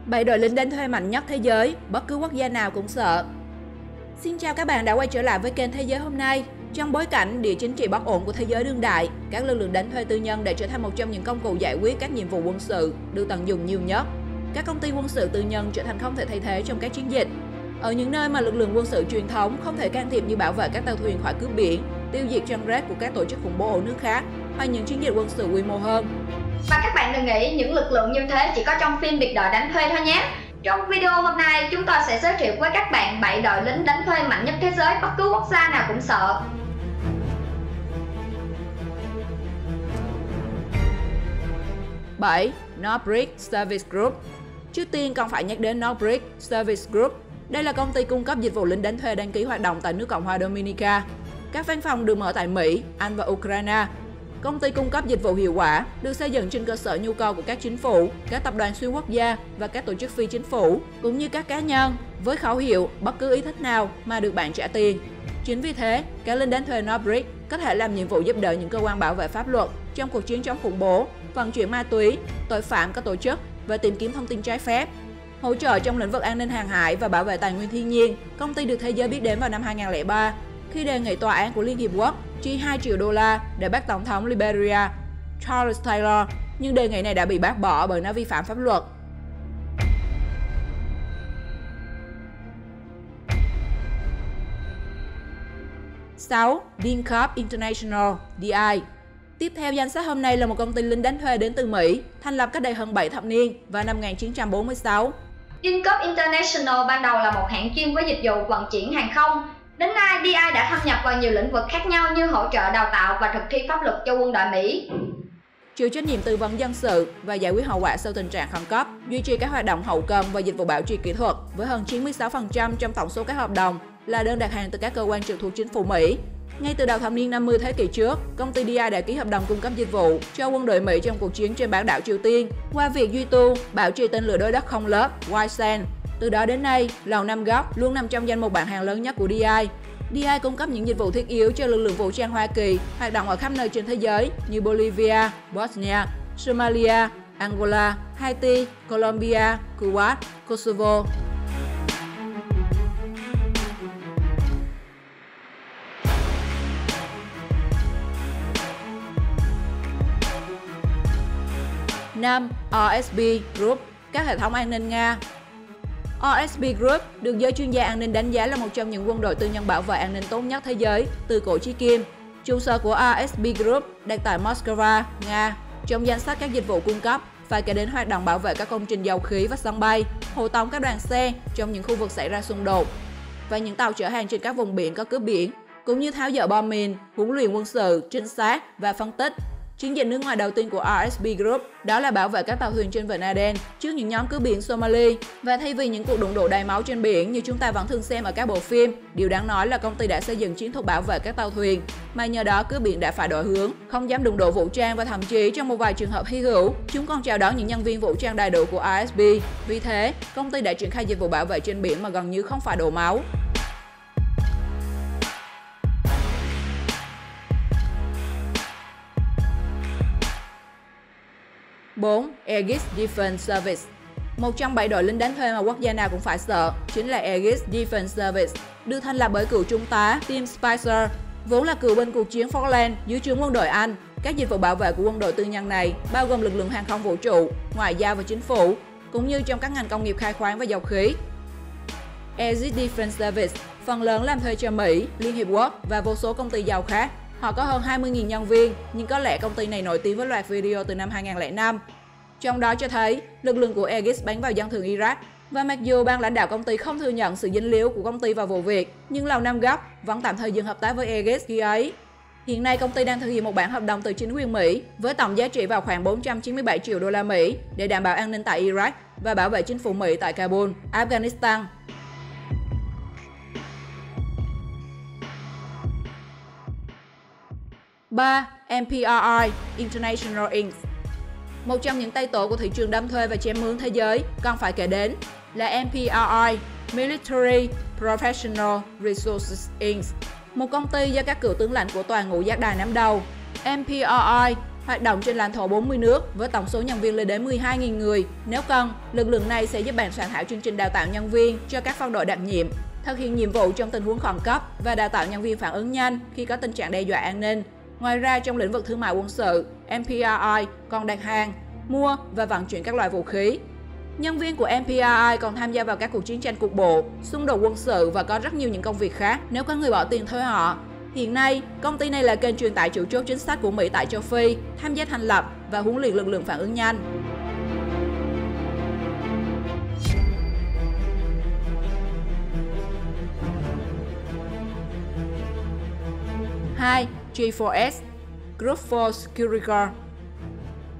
7 đội lính đánh thuê mạnh nhất thế giới, bất cứ quốc gia nào cũng sợ. Xin chào các bạn đã quay trở lại với kênh Thế giới hôm nay. Trong bối cảnh địa chính trị bất ổn của thế giới đương đại, các lực lượng đánh thuê tư nhân đã trở thành một trong những công cụ giải quyết các nhiệm vụ quân sự được tận dụng nhiều nhất. Các công ty quân sự tư nhân trở thành không thể thay thế trong các chiến dịch. Ở những nơi mà lực lượng quân sự truyền thống không thể can thiệp như bảo vệ các tàu thuyền khỏi cướp biển, tiêu diệt trang rết của các tổ chức khủng bố ở nước khác, hay những chiến dịch quân sự quy mô hơn. Và các bạn đừng nghĩ những lực lượng như thế chỉ có trong phim Biệt đội đánh thuê thôi nhé. Trong video hôm nay, chúng tôi sẽ giới thiệu với các bạn 7 đội lính đánh thuê mạnh nhất thế giới, bất cứ quốc gia nào cũng sợ. Bảy, Northbridge Service Group. Trước tiên còn phải nhắc đến Northbridge Service Group. Đây là công ty cung cấp dịch vụ lính đánh thuê đăng ký hoạt động tại nước Cộng hòa Dominica. Các văn phòng được mở tại Mỹ, Anh và Ukraine. Công ty cung cấp dịch vụ hiệu quả, được xây dựng trên cơ sở nhu cầu của các chính phủ, các tập đoàn xuyên quốc gia và các tổ chức phi chính phủ, cũng như các cá nhân, với khẩu hiệu bất cứ ý thích nào mà được bạn trả tiền. Chính vì thế, các lính đánh thuê Northbridge có thể làm nhiệm vụ giúp đỡ những cơ quan bảo vệ pháp luật trong cuộc chiến chống khủng bố, vận chuyển ma túy, tội phạm có tổ chức và tìm kiếm thông tin trái phép. Hỗ trợ trong lĩnh vực an ninh hàng hải và bảo vệ tài nguyên thiên nhiên, công ty được thế giới biết đến vào năm 2003 khi đề nghị tòa án của Liên Hiệp Quốc chi 2 triệu đô la để bắt Tổng thống Liberia Charles Taylor, nhưng đề nghị này đã bị bác bỏ bởi nó vi phạm pháp luật. Sáu, DynCorp International (DI). Tiếp theo danh sách hôm nay là một công ty lính đánh thuê đến từ Mỹ, thành lập cách đây hơn 7 thập niên vào năm 1946. DynCorp International ban đầu là một hãng chuyên với dịch vụ vận chuyển hàng không. Đến nay, DI đã thâm nhập vào nhiều lĩnh vực khác nhau như hỗ trợ đào tạo và thực thi pháp luật cho quân đội Mỹ. Chịu trách nhiệm tư vấn dân sự và giải quyết hậu quả sau tình trạng khẩn cấp, duy trì các hoạt động hậu cần và dịch vụ bảo trì kỹ thuật với hơn 96% trong tổng số các hợp đồng là đơn đặt hàng từ các cơ quan trực thuộc chính phủ Mỹ. Ngay từ đầu thập niên 50 thế kỷ trước, công ty DI đã ký hợp đồng cung cấp dịch vụ cho quân đội Mỹ trong cuộc chiến trên bán đảo Triều Tiên qua việc duy tu, bảo trì tên lửa đối đất không lớp White Sands. Từ đó đến nay, Lầu Năm Góc luôn nằm trong danh mục bạn hàng lớn nhất của DI. DI cung cấp những dịch vụ thiết yếu cho lực lượng vũ trang Hoa Kỳ hoạt động ở khắp nơi trên thế giới như Bolivia, Bosnia, Somalia, Angola, Haiti, Colombia, Kuwait, Kosovo. Năm, RSB Group, các hệ thống an ninh Nga. RSB Group được giới chuyên gia an ninh đánh giá là một trong những quân đội tư nhân bảo vệ an ninh tốt nhất thế giới từ cổ chí kim. Trụ sở của RSB Group đặt tại Moscow, Nga. Trong danh sách các dịch vụ cung cấp phải kể đến hoạt động bảo vệ các công trình dầu khí và sân bay, hộ tống các đoàn xe trong những khu vực xảy ra xung đột và những tàu chở hàng trên các vùng biển có cướp biển, cũng như tháo dỡ bom mìn, huấn luyện quân sự, trinh sát và phân tích. Chiến dịch nước ngoài đầu tiên của RSB Group đó là bảo vệ các tàu thuyền trên vịnh Aden trước những nhóm cướp biển Somali. Và thay vì những cuộc đụng độ đầy máu trên biển như chúng ta vẫn thường xem ở các bộ phim, điều đáng nói là công ty đã xây dựng chiến thuật bảo vệ các tàu thuyền, mà nhờ đó cướp biển đã phải đổi hướng, không dám đụng độ vũ trang và thậm chí trong một vài trường hợp hy hữu, chúng còn chào đón những nhân viên vũ trang đầy đủ của RSB. Vì thế, công ty đã triển khai dịch vụ bảo vệ trên biển mà gần như không phải đổ máu. 4. Aegis Defense Service. Một trong 7 đội lính đánh thuê mà quốc gia nào cũng phải sợ chính là Aegis Defense Service, được thành lập bởi cựu trung tá Tim Spicer, vốn là cựu binh cuộc chiến Falkland dưới trướng quân đội Anh. Các dịch vụ bảo vệ của quân đội tư nhân này bao gồm lực lượng hàng không vũ trụ, ngoại giao và chính phủ, cũng như trong các ngành công nghiệp khai khoáng và dầu khí. Aegis Defense Service phần lớn làm thuê cho Mỹ, Liên Hiệp Quốc và vô số công ty dầu khác. Họ có hơn 20.000 nhân viên, nhưng có lẽ công ty này nổi tiếng với loạt video từ năm 2005. Trong đó cho thấy lực lượng của Aegis bắn vào dân thường Iraq. Và mặc dù ban lãnh đạo công ty không thừa nhận sự dính líu của công ty vào vụ việc, nhưng Lầu Năm Góc vẫn tạm thời dừng hợp tác với Aegis khi ấy. Hiện nay, công ty đang thực hiện một bản hợp đồng từ chính quyền Mỹ với tổng giá trị vào khoảng 497 triệu đô la Mỹ để đảm bảo an ninh tại Iraq và bảo vệ chính phủ Mỹ tại Kabul, Afghanistan. 3. MPRI International Inc. Một trong những tay tổ của thị trường đâm thuê và chém mướn thế giới còn phải kể đến là MPRI Military Professional Resources Inc. Một công ty do các cựu tướng lãnh của Toàn ngũ giác đài nắm đầu. MPRI hoạt động trên lãnh thổ 40 nước với tổng số nhân viên lên đến 12.000 người. Nếu cần, lực lượng này sẽ giúp bạn soạn thảo chương trình đào tạo nhân viên cho các phân đội đặc nhiệm, thực hiện nhiệm vụ trong tình huống khẩn cấp và đào tạo nhân viên phản ứng nhanh khi có tình trạng đe dọa an ninh. Ngoài ra, trong lĩnh vực thương mại quân sự, MPRI còn đặt hàng, mua và vận chuyển các loại vũ khí. Nhân viên của MPRI còn tham gia vào các cuộc chiến tranh cục bộ, xung đột quân sự và có rất nhiều những công việc khác nếu có người bỏ tiền thuê họ. Hiện nay, công ty này là kênh truyền tải chủ chốt chính sách của Mỹ tại châu Phi, tham gia thành lập và huấn luyện lực lượng phản ứng nhanh. Hai, G4S, Group for Security.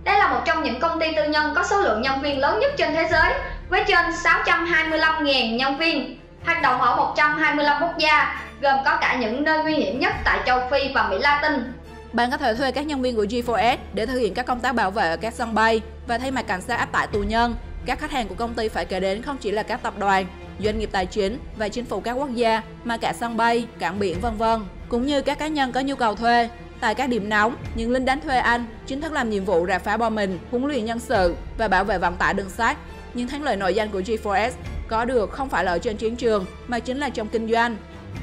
Đây là một trong những công ty tư nhân có số lượng nhân viên lớn nhất trên thế giới, với trên 625.000 nhân viên, hoạt động ở 125 quốc gia, gồm có cả những nơi nguy hiểm nhất tại châu Phi và Mỹ Latin. Bạn có thể thuê các nhân viên của G4S để thực hiện các công tác bảo vệ ở các sân bay và thay mặt cảnh sát áp tải tù nhân. Các khách hàng của công ty phải kể đến không chỉ là các tập đoàn, doanh nghiệp tài chính và chính phủ các quốc gia, mà cả sân bay, cảng biển v.v. cũng như các cá nhân có nhu cầu thuê. Tại các điểm nóng, những lính đánh thuê Anh chính thức làm nhiệm vụ rà phá bom mìn, huấn luyện nhân sự và bảo vệ vận tải đường sắt. Nhưng thắng lợi nổi danh của G4S có được không phải là ở trên chiến trường mà chính là trong kinh doanh.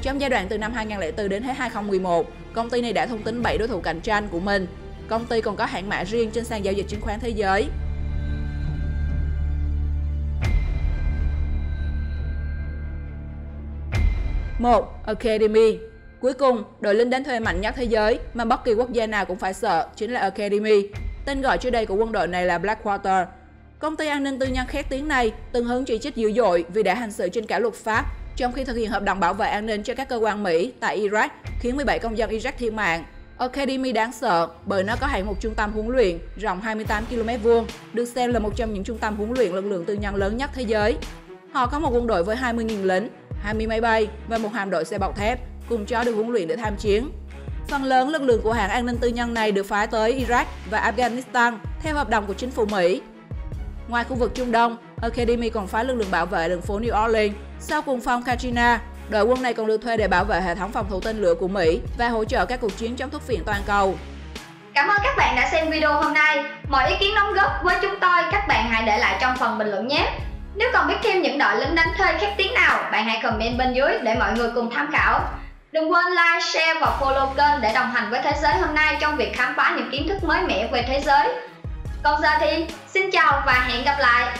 Trong giai đoạn từ năm 2004 đến hết 2011, công ty này đã thôn tính 7 đối thủ cạnh tranh của mình. Công ty còn có hãng mã riêng trên sàn giao dịch chứng khoán thế giới. Một, Academy. Cuối cùng, đội lính đánh thuê mạnh nhất thế giới mà bất kỳ quốc gia nào cũng phải sợ chính là Academy. Tên gọi trước đây của quân đội này là Blackwater. Công ty an ninh tư nhân khét tiếng này từng hứng chỉ trích dữ dội vì đã hành xử trên cả luật pháp trong khi thực hiện hợp đồng bảo vệ an ninh cho các cơ quan Mỹ tại Iraq, khiến 17 công dân Iraq thiệt mạng. Academy đáng sợ bởi nó có hẳn một trung tâm huấn luyện rộng 28 km2, được xem là một trong những trung tâm huấn luyện lực lượng tư nhân lớn nhất thế giới. Họ có một quân đội với 20.000 lính, 20 máy bay và một hạm đội xe bọc thép, cùng chó được huấn luyện để tham chiến. Phần lớn lực lượng của hãng an ninh tư nhân này được phái tới Iraq và Afghanistan theo hợp đồng của chính phủ Mỹ. Ngoài khu vực Trung Đông, Academy còn phái lực lượng bảo vệ đường phố New Orleans sau cùng phong Katrina. Đội quân này còn được thuê để bảo vệ hệ thống phòng thủ tên lửa của Mỹ và hỗ trợ các cuộc chiến chống thuốc phiện toàn cầu. Cảm ơn các bạn đã xem video hôm nay. Mọi ý kiến đóng góp với chúng tôi các bạn hãy để lại trong phần bình luận nhé. Nếu còn biết thêm những đội lính đánh thuê khét tiếng nào, bạn hãy comment bên dưới để mọi người cùng tham khảo. Đừng quên like, share và follow kênh để đồng hành với thế giới hôm nay trong việc khám phá những kiến thức mới mẻ về thế giới. Còn giờ thì xin chào và hẹn gặp lại.